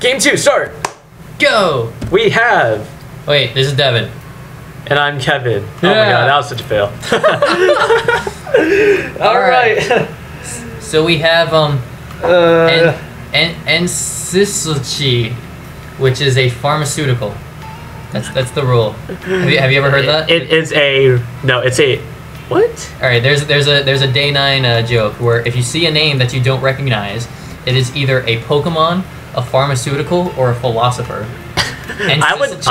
Game 2, start! Go! We have... Wait, this is Devin. And I'm Kevin. Yeah. Oh my god, that was such a fail. Alright. So we have, Ensisulci, which is a pharmaceutical. That's the rule. Have you ever heard that? It is a... No, it's a... What? Alright, there's a day 9 joke where if you see a name that you don't recognize, it is either a Pokemon, a pharmaceutical, or a philosopher. I would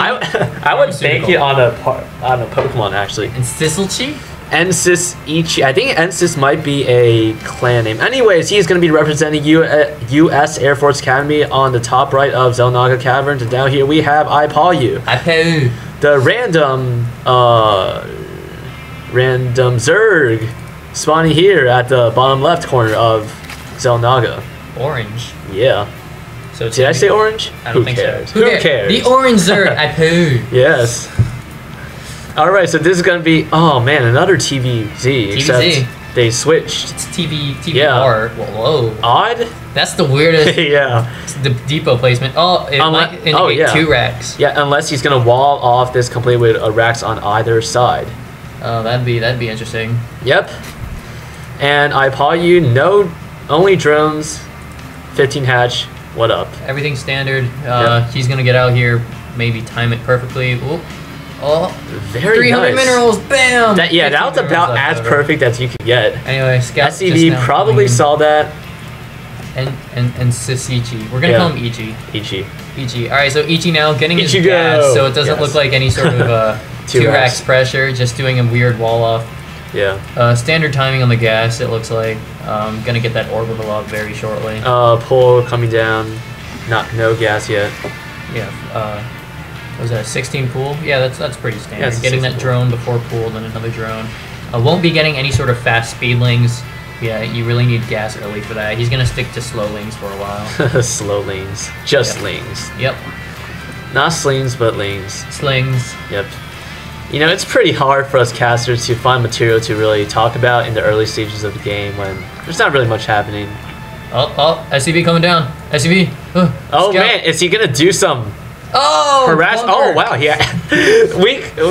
bank it on a Pokemon actually. Ensisulci? Ensisulci. I think Ensis might be a clan name. Anyways, he's going to be representing U.S. Air Force Academy on the top right of Xel'Naga Caverns, and down here we have Ipalu. Ipalu. The random Zerg spawning here at the bottom left corner of Xel'Naga. Orange. Yeah. So did I say orange? I don't think so. Who cares? The orange Zerg. Ipalu. Yes. Alright, so this is gonna be, oh man, another TVZ, except they switched. It's TVR. Yeah. Whoa. Odd? That's the weirdest. Yeah. The depot placement. Oh, it might indicate 2 racks. Yeah, unless he's gonna wall off this completely with racks on either side. Oh, that'd be interesting. Yep. And Ipalu, only drones, 15 hatch. What up? Everything standard. Yep. He's gonna get out here, maybe time it perfectly. Ooh. Oh, very 300 nice. minerals, bam! That was about as perfect as you could get. Anyway, Scout SCV probably saw that. And Sisichi. We're gonna call him Ichi. Ichi. Alright, so Ichi now getting his gas, so it doesn't look like any sort of 2 racks pressure, just doing a weird wall off. Yeah. Standard timing on the gas, it looks like. Gonna get that orbital up very shortly. Pull coming down. No gas yet. Yeah. Was that a 16 pool? Yeah, that's pretty standard. Yeah, getting that drone before pool, then another drone. Won't be getting any sort of fast speedlings. Yeah, you really need gas early for that. He's gonna stick to slow lanes for a while. Slow lanes. Just lanes. Yep. Not slings, but lanes. Slings. Yep. You know, it's pretty hard for us casters to find material to really talk about in the early stages of the game when there's not really much happening. Oh, SCV coming down. SCV. Oh Scout. man, is he gonna do some... harass? Bunker. Oh wow, yeah.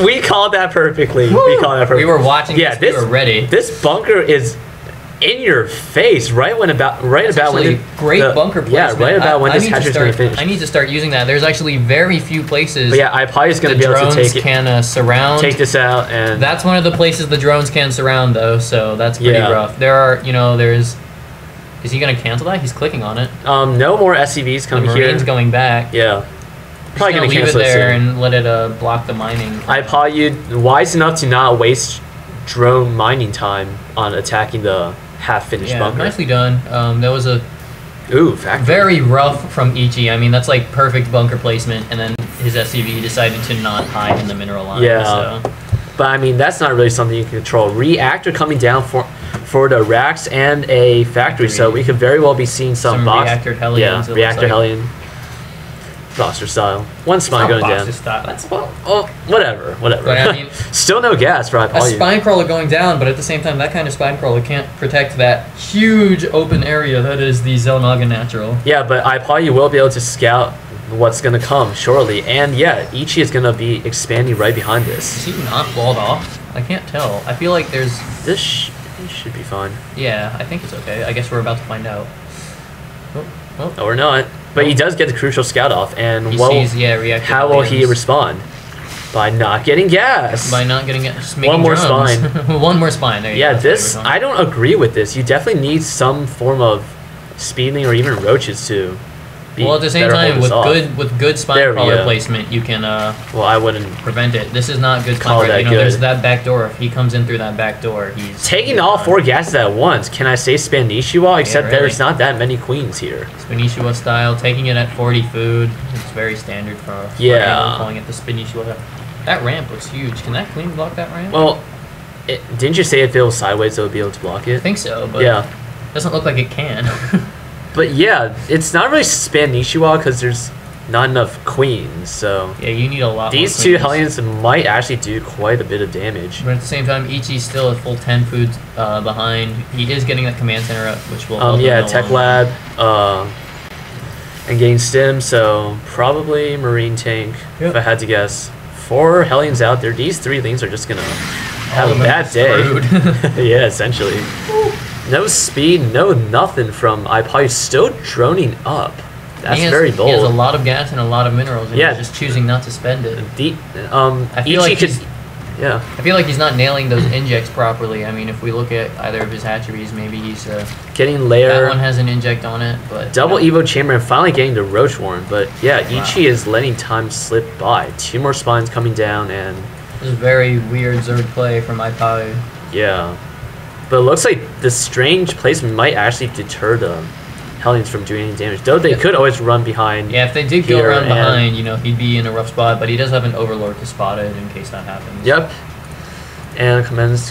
we called that perfectly. Woo. We called that perfectly. We were watching. Yeah, we were ready. This bunker is in your face right about when great bunker placement. Yeah, right about when this hatcher's gonna finish. I need to start using that. There's actually very few places. But yeah, Ipalu's gonna be able to take it. Can surround. Take this out, and that's one of the places the drones can surround though. So that's pretty rough. There are, there's. Is he gonna cancel that? He's clicking on it. No more SCVs coming here. Marine's going back. Yeah. Probably gonna leave it cancel there soon. and let it block the mining. Ipalu wise enough to not waste drone mining time on attacking the half-finished bunker. Nicely done. That was a factory. very rough from Ichi. I mean, that's like perfect bunker placement, and then his SCV decided to not hide in the mineral line. Yeah. So. But I mean, that's not really something you can control. Reactor coming down for the racks and a factory, so we could very well be seeing some reactor Hellions. Yeah, reactor Hellion. Boxer style. One spine going down. Style. That's whatever. But I mean, still no gas for Ipalu. A spine crawler going down, but at the same time, that kind of spine crawler can't protect that huge open area that is the Xel'Naga natural. Yeah, but Ipalu will be able to scout what's going to come shortly, and yeah, Ichi is going to be expanding right behind this. Is he not walled off? I can't tell. I feel like there's... This should be fine. Yeah, I think it's okay. I guess we're about to find out. Oh, or not. But he does get the crucial scout off, and how will he respond? By not getting gas. By not getting gas. One more spine. One more spine. There you go. This, I don't agree with this. You definitely need some form of speeding or even roaches to be at the same time, with good spine crawler placement, you can well, I wouldn't prevent it. This is not good spine crawler. There's that back door. If he comes in through that back door, he's taking all 4 gases at once. Can I say Spanishiwa? Except there's not that many queens here. Spanishiwa style, taking it at 40 food. It's very standard for calling it the Spanishiwa. That ramp looks huge. Can that clean block that ramp? Well, didn't you say if it was sideways, it would be able to block it? I think so, but it doesn't look like it can. But yeah, it's not really Spanishiwa because there's not enough queens, so... Yeah, you need a lot These more 2 Hellions might actually do quite a bit of damage. But at the same time, Ichi's still a full 10 food behind. He is getting that command center up, which will help Tech Lab, and gain stim, so probably Marine tank, if I had to guess. 4 Hellions out there. These 3 things are just going to have a bad day. Yeah, essentially. No speed, no nothing from iPod. Still droning up. That's very bold. He has a lot of gas and a lot of minerals, and he's just choosing not to spend it. I feel like I feel like he's not nailing those injects properly. I mean, if we look at either of his hatcheries, maybe he's getting layer. That one has an inject on it, but double Evo chamber and finally getting the Roach Warren. But yeah, Ichi is letting time slip by. 2 more spines coming down, and this is very weird Zerg play from iPod. Yeah, but it looks like the strange placement might actually deter the Hellions from doing any damage. Though they could always run behind. Yeah, if they did go around behind, you know, he'd be in a rough spot. But he does have an Overlord to spot it in case that happens. Yep. And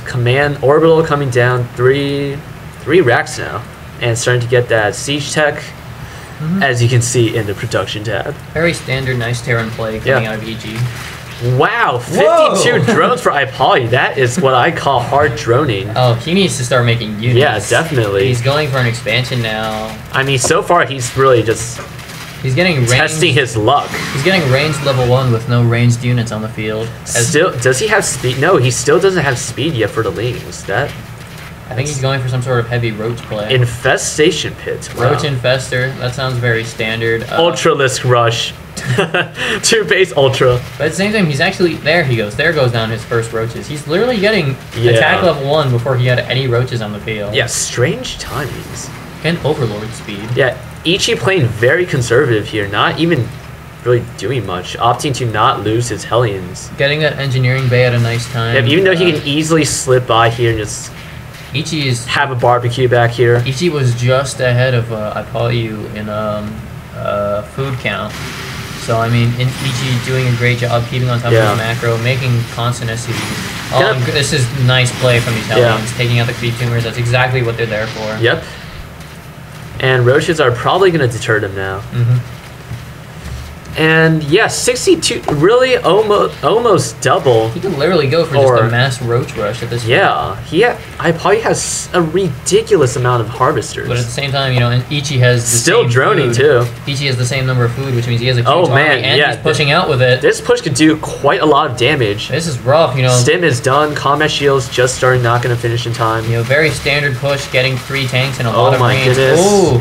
command orbital coming down 3 racks now, and starting to get that siege tech, as you can see in the production tab. Very standard, nice Terran play coming out of EG. Wow, 52 drones for iPoly. That is what I call hard droning. Oh, he needs to start making units. Yeah, definitely. He's going for an expansion now. I mean, so far he's really just testing his luck. He's getting ranged level 1 with no ranged units on the field. Still, does he have speed? No, he still doesn't have speed yet for the Lings. I think he's going for some sort of heavy roach play. Infestation pit. Wow. Roach infester. That sounds very standard. Ultralisk rush. 2 base ultra. But at the same time, he's actually there. He goes. There goes down his first roaches. He's literally getting attack level 1 before he had any roaches on the field. Yeah, strange timings. And Overlord speed. Yeah, Ichi playing very conservative here, not even really doing much, opting to not lose his Hellions. Getting that engineering bay at a nice time. Yeah, even though he can easily slip by here and just have a barbecue back here. Ichi was just ahead of Ipalu in food count. So, I mean, Ichi doing a great job keeping on top of his macro, making constant SCVs. Oh, this is nice play from these Hellions, taking out the creep tumors. That's exactly what they're there for. Yep. And Roaches are probably going to deter them now. And yeah, 62, really almost double. He could literally go for just a mass roach rush at this point. Yeah, I probably has a ridiculous amount of harvesters. But at the same time, you know, and Ichi has the still same droning food. too. Ichi has the same number of food, which means he has a huge army, and he's pushing out with it. This push could do quite a lot of damage. This is rough, you know. Stim is done. Combat shield's just starting, not going to finish in time. You know, very standard push, getting 3 tanks and a lot of range. Goodness. Ooh.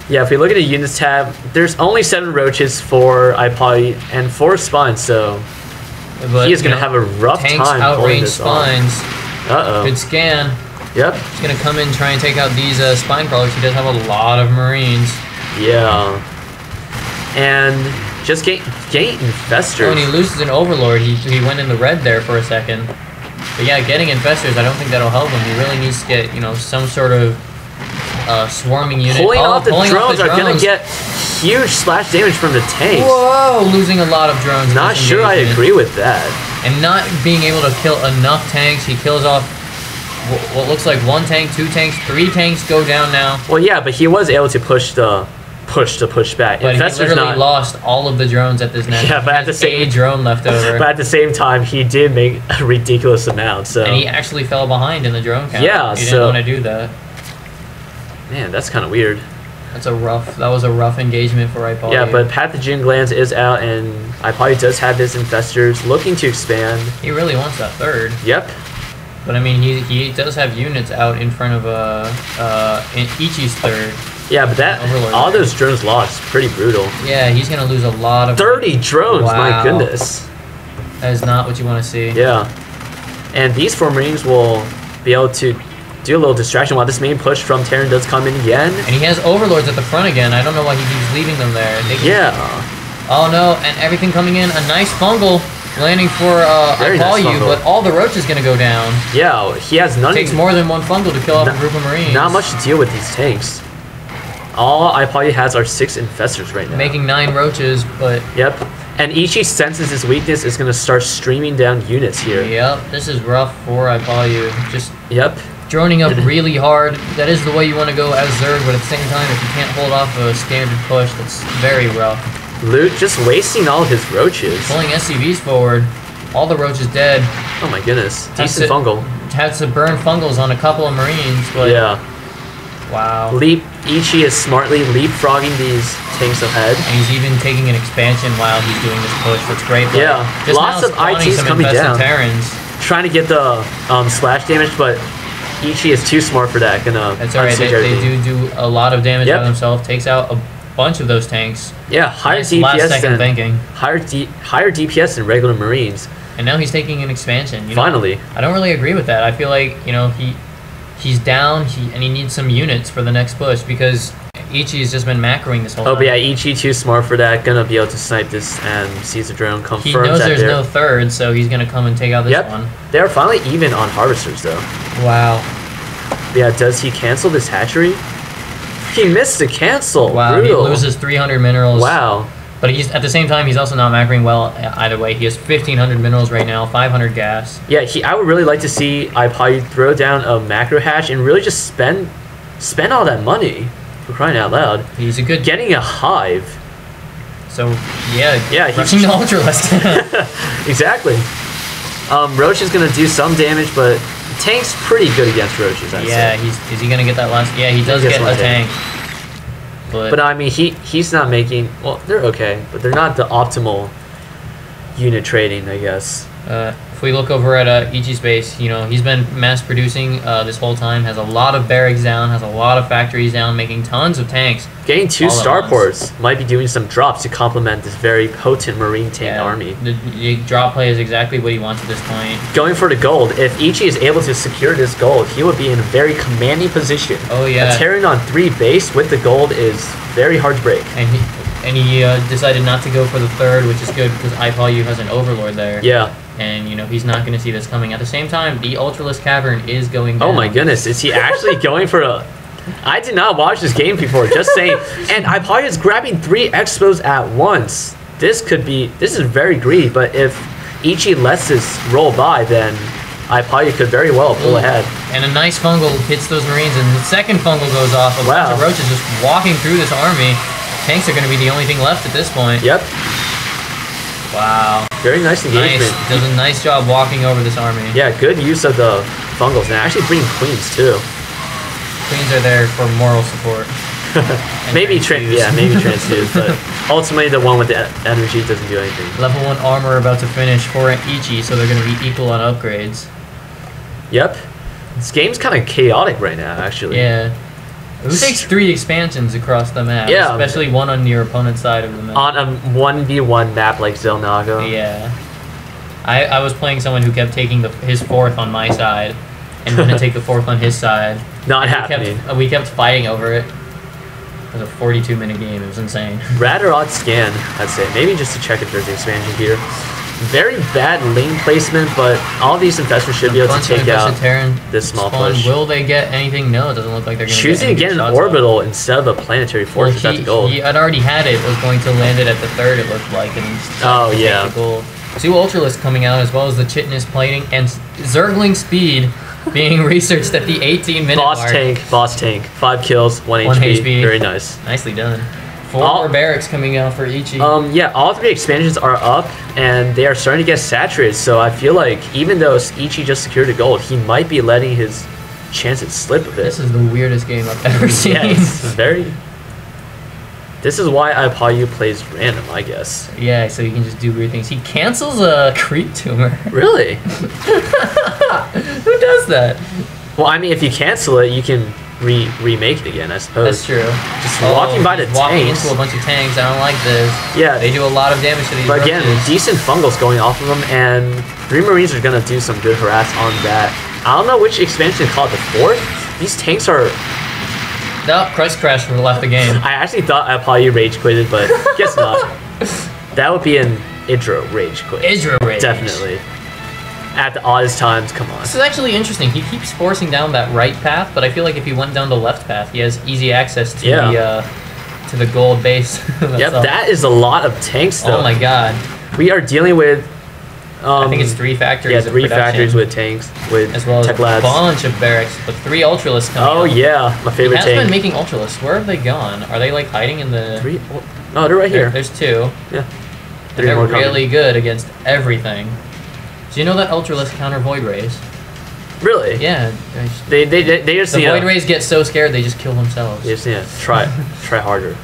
Yeah, if we look at the units tab, there's only 7 roaches for iPod and 4 spines, so he is going to have a rough time holding this spines. Good scan. Yep. He's going to come in, try and take out these spine crawlers. He does have a lot of Marines. Yeah. And just getting infestors. Oh, and he loses an Overlord. He went in the red there for a second. But yeah, getting infestors, I don't think that'll help him. He really needs to get, you know, some sort of swarming unit. Pulling off the drones are going to get huge splash damage from the tanks. Whoa, losing a lot of drones. Not sure I agree with that. And not being able to kill enough tanks. He kills off what looks like 1 tank, 2 tanks, 3 tanks go down now. Well, yeah, but he was able to push back. But he literally lost all of the drones at this net. Yeah, but at the same drone left over. But at the same time, he did make a ridiculous amount. So and he actually fell behind in the drone count. Yeah, he didn't want to do that. Man, that's kind of weird. That was a rough engagement for iPod. Yeah, but Pathogen Glands is out, and iPod does have his infestors looking to expand. He really wants that 3rd. Yep. But I mean, he does have units out in front of Ichi's 3rd. Yeah, but all those drones lost. Pretty brutal. Yeah, he's gonna lose a lot of 30 drones. Wow. My goodness. That is not what you want to see. Yeah, and these 4 Marines will be able to do a little distraction while this main push from Terran does come in again. And he has Overlords at the front again. I don't know why he keeps leaving them there. Oh no, and everything coming in. A nice fungal landing for Ipalu, but all the roach is going to go down. Yeah, he has none. It takes more than 1 fungal to kill off a group of Marines. Not much to deal with these tanks. All Ipalu has are 6 infestors right now. Making 9 roaches, but... Yep. And Ichi senses his weakness is going to start streaming down units here. Yep, this is rough for Ipalu. Just... Yep. Droning up really hard. That is the way you want to go as Zerg, but at the same time, if you can't hold off a standard push, that's very rough. Loot just wasting all his roaches. Pulling SCVs forward. All the roaches dead. Oh my goodness. Decent fungal. Had to burn fungals on a couple of Marines, but... Yeah. Wow. Leap Ichi is smartly leapfrogging these tanks ahead. And he's even taking an expansion while he's doing this push. That's great. Yeah, just lots of ITs coming down. Terrans. Trying to get the slash damage, but Ichi is too smart for that. That's alright. They do a lot of damage on himself. Takes out a bunch of those tanks. Yeah, higher nice DPS higher DPS than regular Marines. And now he's taking an expansion. Finally. I don't really agree with that. I feel like he's down and he needs some units for the next push because Ichi's just been macroing this whole time. Oh, but yeah, Ichi too smart for that. Gonna be able to snipe this and sees the drone confirms He knows there's no third, so he's gonna come and take out this one. They're finally even on harvesters though. Wow. Yeah, does he cancel this hatchery? He missed the cancel. Wow, brutal. He loses 300 minerals. Wow. But he's at the same time, he's also not macroing well either way. He has 1,500 minerals right now, 500 gas. Yeah, I would really like to see iPod throw down a macro hatch and really just spend all that money, for crying out loud. He's a good... Getting a hive. So, yeah, he's rushing the Ultralisk. Exactly. Roach is going to do some damage, but tank's pretty good against roaches, I'd say. Is he going to get that last... Yeah, he does get a tank. But I mean, he's not making... Well, they're okay, but they're not the optimal unit trading, I guess. If we look over at Ichi's base, he's been mass producing this whole time, has a lot of barracks down, has a lot of factories down, making tons of tanks. Getting 2 starports might be doing some drops to complement this very potent Marine tank army. The drop play is exactly what he wants at this point. Going for the gold. If Ichi is able to secure this gold, he would be in a very commanding position. Oh yeah. A Terran on 3 base with the gold is very hard to break. And he decided not to go for the third, which is good because iPalu has an Overlord there. Yeah. And, he's not going to see this coming. At the same time, the Ultralisk Cavern is going down. Oh my goodness, is he actually going for a... I did not watch this game before, just saying. And iPalu is grabbing 3 expos at once. This is very greedy, but if Ichi lets this roll by, then iPalu could very well pull ahead. And a nice fungal hits those Marines, and the second fungal goes off. A bunch of roaches just walking through this army. Tanks are going to be the only thing left at this point. Yep. Wow. Very nice engagement. Nice. Does a nice job walking over this army. Yeah, good use of the fungals. And actually bringing queens too. Queens are there for moral support. maybe transfuse, but ultimately the one with the energy doesn't do anything. Level 1 armor about to finish for Ichi, so they're going to be equal on upgrades. Yep. This game's kind of chaotic right now, actually. Yeah. It takes 3 expansions across the map, especially one on your opponent's side of the map. On a 1v1 map like Zelnaga. Yeah. I was playing someone who kept taking his 4th on my side, and going to take the 4th on his side. Not happening. We kept fighting over it. It was a 42-minute game. It was insane. Rad or odd scan, I'd say. Maybe just to check if there's an expansion here. Very bad lane placement, but all these infestors should be able to take out this small push. Will they get anything? No, it doesn't look like they're going to get choosing to get an orbital instead of a planetary fortress at the gold. He had already had it. Was going to land it at the 3rd, it looked like. And yeah. The gold. 2 Ultralisk coming out, as well as the Chitinous plating, and Zergling speed being researched at the 18-minute mark. Boss tank. 5 kills, 1 HP. Very nice. Nicely done. 4 more barracks coming out for Ichi. Yeah, all 3 expansions are up, and they are starting to get saturated, so I feel like even though Ichi just secured a gold, he might be letting his chances slip a bit. This is the weirdest game I've ever seen. Yeah, this is why iPalu plays random, I guess. Yeah, so you can just do weird things. He cancels a creep tumor. Really? Who does that? Well, I mean, if you cancel it, you can remake it again, I suppose. That's true. Just walking by the tanks. Walking into a bunch of tanks. I don't like this. Yeah. They do a lot of damage to these But again, roaches. decent fungals going off of them, and 3 Marines are going to do some good harass on that. I don't know which expansion to call it, the 4th? These tanks are... No, Crest Crash left the game. I actually thought I probably rage quitted, but guess not. That would be an Idra rage quit. Idra rage. Definitely. At the oddest times, come on. This is actually interesting. He keeps forcing down that right path, but I feel like if he went down the left path, he has easy access to the gold base. Yep, that is a lot of tanks, though. Oh my god. We are dealing with... I think it's 3 factories. Yeah, 3 factories with tanks, with as well as tech labs. A bunch of barracks, but 3 Ultralisks coming out. Yeah, my favorite tank. He has been making Ultralisks. Where have they gone? Are they like hiding in the... 3? No, they're right here. There's 2. Yeah. They're really good against everything. Do you know that Ultralisk counter Void Rays? Really? Yeah. They just The need Void Rays get so scared they just kill themselves. They just need to try harder.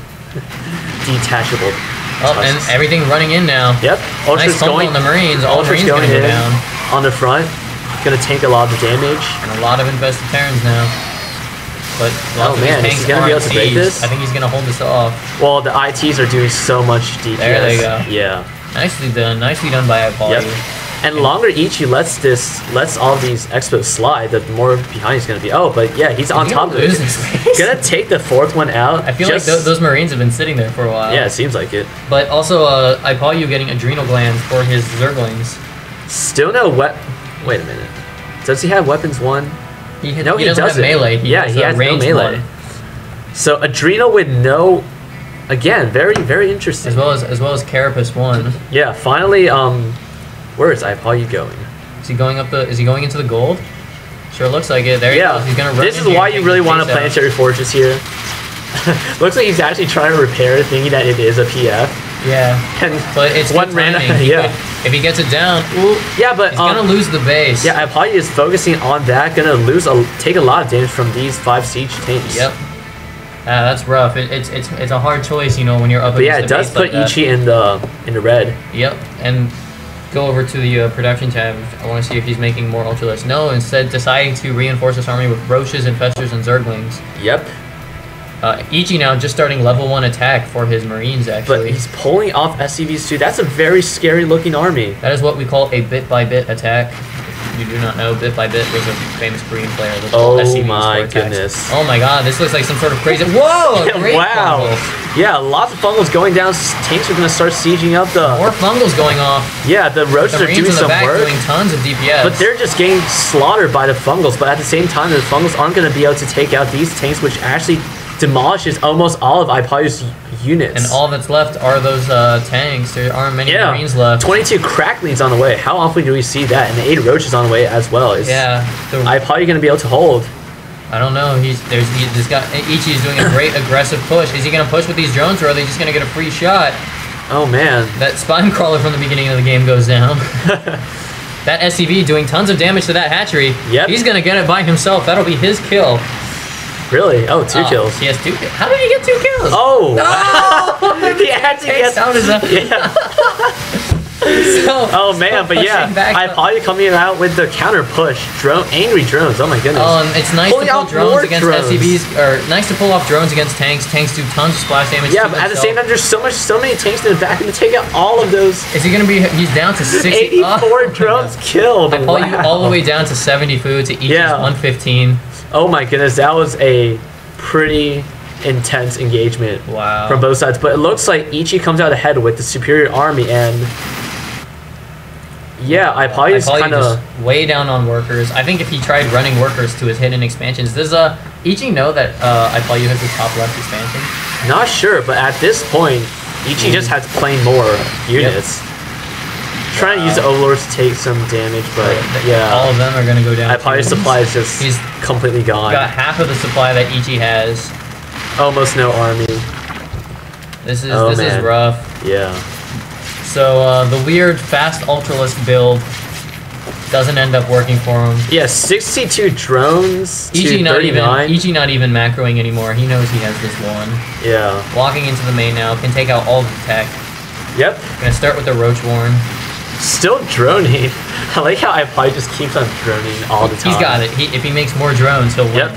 Detachable. Oh, and everything running in now. Yep. Ultra's nice going on the Marines. All Ultra's Marines going gonna go in down. on the front. Gonna take a lot of the damage. And a lot of invested Terrans now. But lots of man, these tanks is he gonna be able to break this? I think he's gonna hold this off. Well, the ITs are doing so much DPS. There they go. Yeah. Nicely done. Nicely done by Apollo. Yep. And longer Ichi lets all these expos slide, the more behind he's gonna be. Oh, but yeah, he's on top of it. He's gonna take the fourth one out. I feel like those Marines have been sitting there for a while. Yeah, it seems like it. But also, Apollo getting adrenal glands for his Zerglings. Still no Wait a minute. Does he have weapons one? He doesn't have melee. He has no melee. one. So adrenal with no. Again, very very interesting. As well as Carapace 1. Yeah, finally. Where is Apollo going? Is he going into the gold? Sure looks like it. There he goes. He's gonna run. This is why you really want a planetary fortress here. Looks like he's actually trying to repair it, thinking that it is a PF. Yeah. But it's one random. If he gets it down, yeah, but he's gonna lose the base. Yeah, Apollo is focusing on that. Gonna take a lot of damage from these 5 siege tanks. Yep. That's rough. It's a hard choice, you know, when you're up against yeah, it does put Ichi in the red. Yep, and go over to the production tab. I want to see if he's making more Ultralists. No, instead deciding to reinforce this army with Roaches, Infestors, and Zerglings. Yep. Ichi now just starting level 1 attack for his Marines, actually. But he's pulling off SCVs too. That's a very scary looking army. That is what we call a bit-by-bit attack. You do not know, Bit by Bit was a famous Korean player. Oh my goodness. Oh my god, this looks like some sort of crazy... Whoa! Great wow. fungals. Yeah, lots of fungals going down. Tanks are going to start sieging up the... More fungals going off. Yeah, the Roaches are doing some work. Doing tons of DPS. But they're just getting slaughtered by the fungals. But at the same time, the fungals aren't going to be able to take out these tanks, which actually demolishes almost all of Ipollo's units. And all that's left are those tanks. There aren't many Marines left. 22 Cracklings on the way. How often do we see that? And 8 Roaches on the way as well. Yeah. Ipollo going to be able to hold? I don't know. This guy Ichi is doing a great aggressive push. Is he going to push with these drones, or are they just going to get a free shot? Oh man. That spine crawler from the beginning of the game goes down. That SCV doing tons of damage to that hatchery. Yep. He's going to get it by himself. That'll be his kill. Really? Oh, 2 kills. He has 2 kills. How did he get 2 kills? Oh! No! He had to get oh man, but yeah, Ipollo coming out with the counter push. Angry drones. Oh my goodness. Oh, and it's nice to pull drones against SCVs, or nice to pull off drones against tanks. Tanks do tons of splash damage. Yeah, but at the same time, there's so many tanks in the back to take out all of those. Is he gonna be? He's down to 60. 84 drones killed. Ipollo all the way down to 70 food to each 115. Oh my goodness, that was a pretty intense engagement from both sides. But it looks like Ichi comes out ahead with the superior army, and yeah, Ipollo is kind of way down on workers. I think if he tried running workers to his hidden expansions, does Ichi know that Ipollo has the top left expansion? Not sure, but at this point, Ichi just has plain more units. Trying to use the Overlords to take some damage, but yeah. All of them are going to go down. Ipollo's supply is just completely gone. Got half of the supply that Ichi has. Almost no army. This is rough. Yeah. So the weird fast Ultralist build doesn't end up working for him. Yeah, 62 drones Ichi to 39. Ichi not even macroing anymore. He knows he has this one. Yeah. Walking into the main now, can take out all the tech. Yep. Gonna start with the Roach Warren. Still droning. I like how Ipollo just keeps on droning all the time. He's got it. If he makes more drones, he'll win. Yep.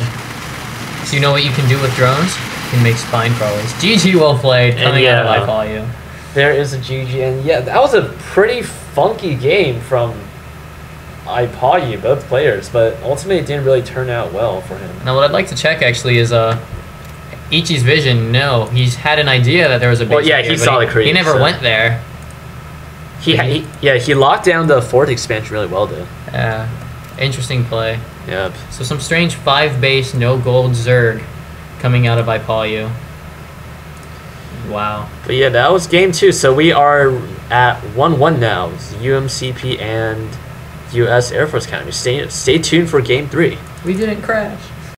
So you know what you can do with drones? You can make spine crawlers. GG, well played. Coming out of Ipollo. There is a GG, and yeah, that was a pretty funky game from Ipollo, both players, but ultimately it didn't really turn out well for him. Now what I'd like to check actually is Ichi's vision. No, he's had an idea that there was a base. Well, yeah, he saw the creep. He never went there. He locked down the 4th expansion really well, though. Yeah, interesting play. Yep. So some strange 5 base, no gold Zerg coming out of Ipollo. Wow. But yeah, that was game 2. So we are at 1-1 now. UMCP and U.S. Air Force Academy. Stay tuned for game 3. We didn't crash.